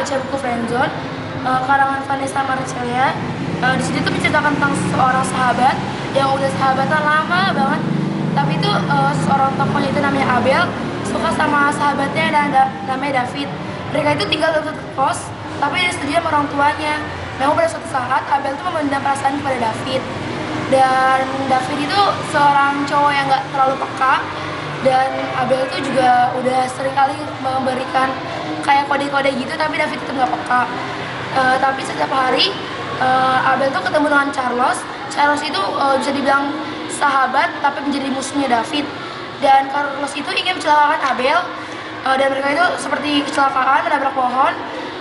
baca buku Friendzone karangan Vanessa Marcelia. Di situ tuh menceritakan tentang seorang sahabat yang udah sahabatan lama banget, tapi itu seorang tokohnya itu namanya Abel suka sama sahabatnya dan namanya David. Mereka itu tinggal dalam satu kos, tapi disetujui sama orang tuanya. Namun pada suatu saat Abel tuh memendam perasaan kepada David, dan David itu seorang cowok yang nggak terlalu peka, dan Abel tuh juga udah sering kali memberikan kayak kode-kode gitu, tapi David tetap nggak peka. Tapi setiap hari Abel tuh ketemu dengan Carlos. Carlos itu bisa dibilang sahabat tapi menjadi musuhnya David, dan Carlos itu ingin mencelakakan Abel, dan mereka itu seperti kecelakaan menabrak pohon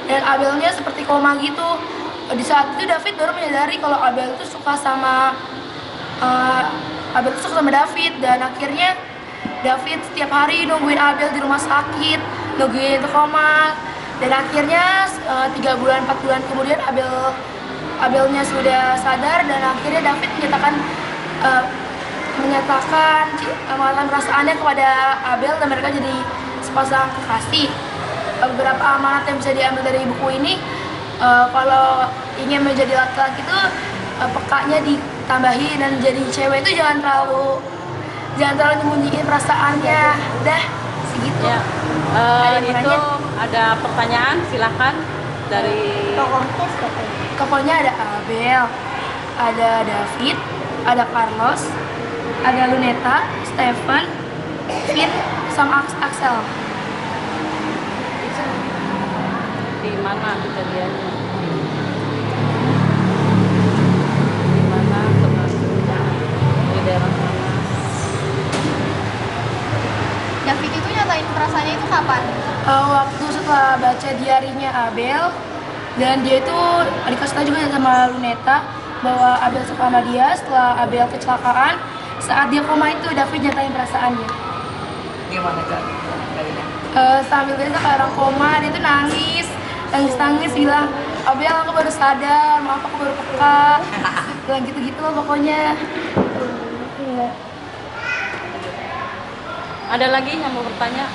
dan Abelnya seperti koma gitu. Di saat itu David baru menyadari kalau Abel itu suka sama David, dan akhirnya David setiap hari nungguin Abel di rumah sakit, nungguin itu koma, dan akhirnya 3 bulan 4 bulan kemudian Abelnya sudah sadar, dan akhirnya David menyatakan perasaannya kepada Abel, dan mereka jadi sepasang kekasih. Beberapa amanat yang bisa diambil dari buku ini, kalau ingin menjadi laki-laki itu pekanya ditambahi, dan jadi cewek itu jangan terlalu nyembunyiin perasaannya. Dah segitu ya. Itu ada pertanyaan, silahkan dari tokohnya. Ada Abel, ada David, ada Carlos, ada Luneta, Stephen, Finn, sama Axel. di mana kejadiannya? Di mana termasuknya? Di daerah mana? David itu nyatain perasaannya itu kapan? Waktu setelah baca diarinya Abel, dan dia itu dikasih tahu juga sama Luneta bahwa Abel suka sama dia. Setelah Abel kecelakaan, saat dia koma itu David nyatain perasaannya. Gimana Kak? Sambil dia kayak orang koma, dia tuh nangis bilang, Abel aku baru sadar, maaf aku baru peka, bilang gitu-gitu loh pokoknya. Ada lagi yang mau bertanya?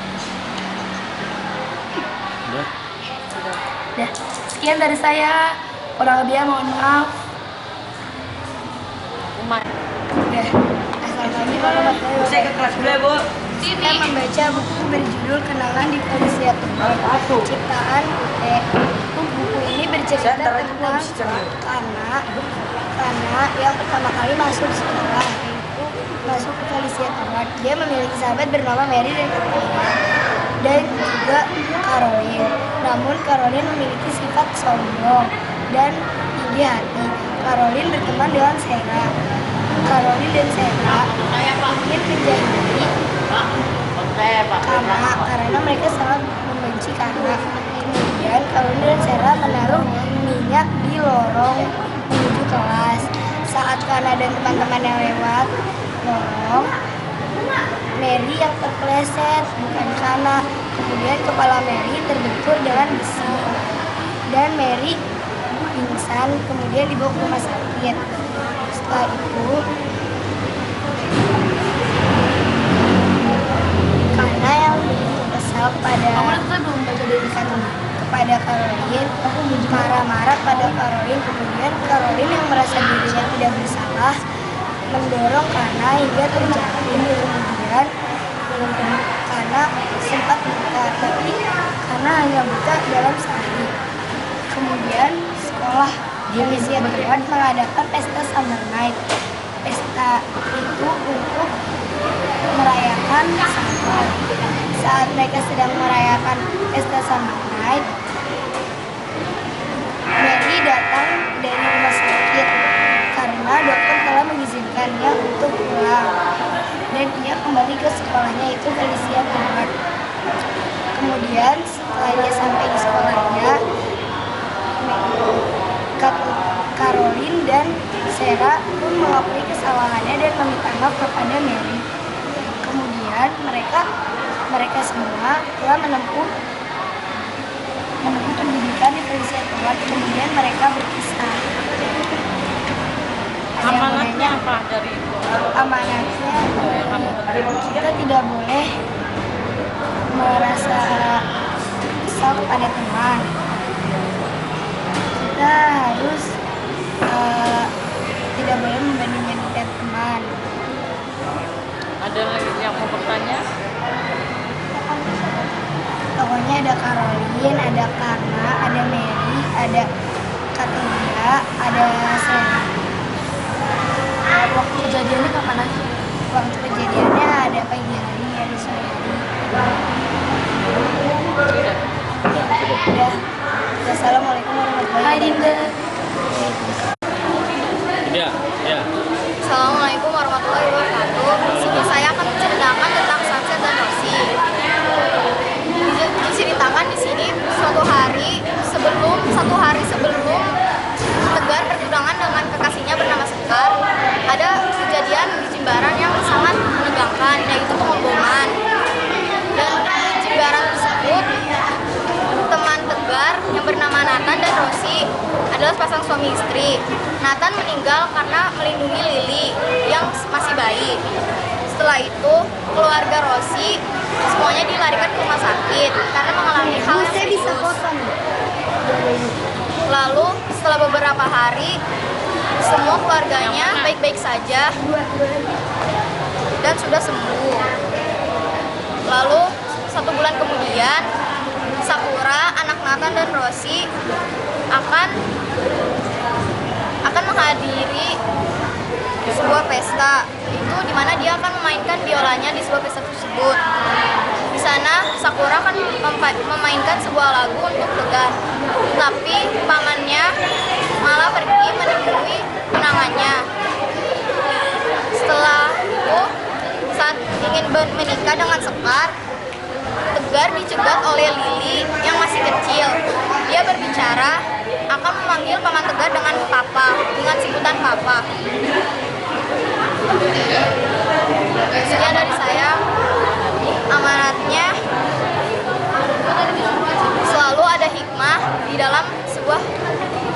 Dah, sekian dari saya, kurang lebihnya mohon maaf. Umar. Assalamualaikum warahmatullahi wabarakatuh. Saya ke kelas dulu ya Bu. Saya membaca buku berjudul Kenangan di Felicia Tuhan ciptaan Ute. Buku ini bercerita tentang anak yang pertama kali masuk sekolah, yaitu masuk ke Felicia Tuhan. Dia memiliki sahabat bernama Mary dan juga Caroline. Namun Caroline memiliki sifat sombong dan tinggi hati. Caroline berteman dengan Sarah. Caroline dan Sarah ingin menjadi karena mereka sangat membenci Kana. Kemudian Caroline dan Sarah menaruh minyak di lorong menuju kelas. Saat Kana dan teman-temannya lewat lorong, Mary yang terpeleset, bukan Kana. Kemudian kepala Mary terbentur dengan besi dan Mary pingsan, kemudian dibawa ke rumah sakit. Setelah itu Kana yang begitu kesal kepada Caroline, marah-marah pada Caroline. Kemudian Caroline yang merasa dirinya tidak bersalah mendorong Kana hingga terjatuh. Kemudian Kana sempat buta, tapi Kana hanya buta dalam sehari. Kemudian sekolah Felicia Tuhan mengadakan pesta Summer Night. Pesta itu untuk merayakan summer. Saat mereka sedang merayakan pesta Summer Night, Mary datang dari rumah sakit karena dokter telah mengizinkannya untuk pulang, dan ia kembali ke sekolahnya, yaitu Felicia Tuhan. Kemudian setelah dia sampai di sekolahnya, Caroline dan Sarah pun mengakui kesalahannya dan meminta maaf kepada Mary. Kemudian mereka semua telah menempuh pendidikan di Felicia Tuhan. Kemudian mereka berpisah. Amanatnya apa dari itu? Amanatnya kita tidak boleh merasa kesal kepada teman. kita harus tidak boleh membanding-bandingkan teman. Ada lagi yang mau bertanya? Tokohnya ada Caroline, ada Karna, ada Mary, ada Katinda, ada Selena. Waktu kejadiannya kapan aja? Waktu kejadiannya ada pagi hari, ada sore hari. Udah. Assalamualaikum warahmatullahi wabarakatuh. Ya, ya. Assalamualaikum warahmatullahi wabarakatuh. Di sini saya akan menceritakan tentang Sunset dan Rosie. Diceritakan di sini satu hari sebelum Tegar bertunangan dengan kekasihnya bernama Sekar, ada kejadian di Jimbaran yang sangat menegangkan, yaitu pengoboman. Dan di Jimbaran tersebut, teman Tegar yang bernama Nathan dan Rosie adalah sepasang suami istri. Nathan meninggal karena melindungi Lily yang masih bayi. Setelah itu, keluarga Rosie semuanya dilarikan ke rumah sakit karena mengalami hal yang serius. Lalu, setelah beberapa hari, semua keluarganya baik-baik saja dan sudah sembuh. Lalu, 1 bulan kemudian, Sakura, anak Nathan dan Rosie akan menghadiri sebuah pesta. Itu dimana dia akan memainkan biolanya di sebuah pesta tersebut. Di sana Sakura akan memainkan sebuah lagu untuk Tegar, tapi pamannya malah pergi menemui tunangannya. Setelah itu, saat ingin menikah dengan Sekar, Tegar dicegat oleh Lily yang masih kecil. Dia berbicara akan memanggil paman Tegar dengan papa, dengan sebutan papa. Sekian dari saya. Amanatnya selalu ada hikmah di dalam sebuah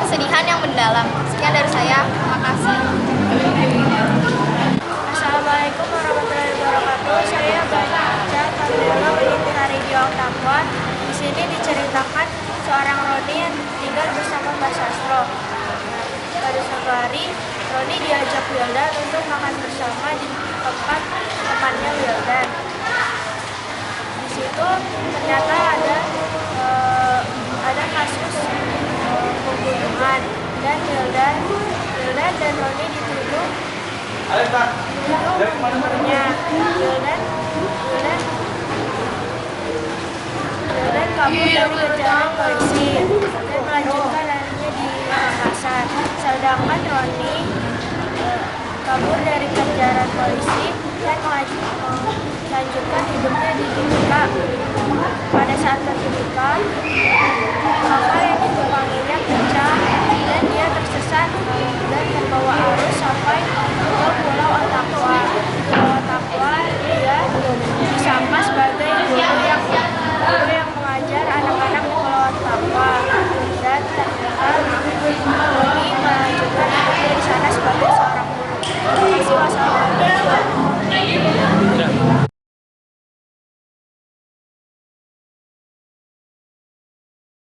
kesedihan yang mendalam. Sekian dari saya. Terima kasih. Assalamualaikum warahmatullahi wabarakatuh. Saya Baca Kandela peneliti Radio Octagon. Di sini diceritakan seorang Roni yang tinggal bersama Mbak Sastro. Pada suatu hari, Roni diajak Wildan untuk makan bersama di tempat temannya Wildan. Di situ ternyata ada kasus pembunuhan dan Wildan dan Roni dituduh membunuhnya. Wildan kabur dari kejaran polisi dan melanjutkan larinya di Makassar. Sedangkan Roni kabur dari kejaran polisi dan melanjutkan hidupnya di Timika. Pada saat ke Timika, maka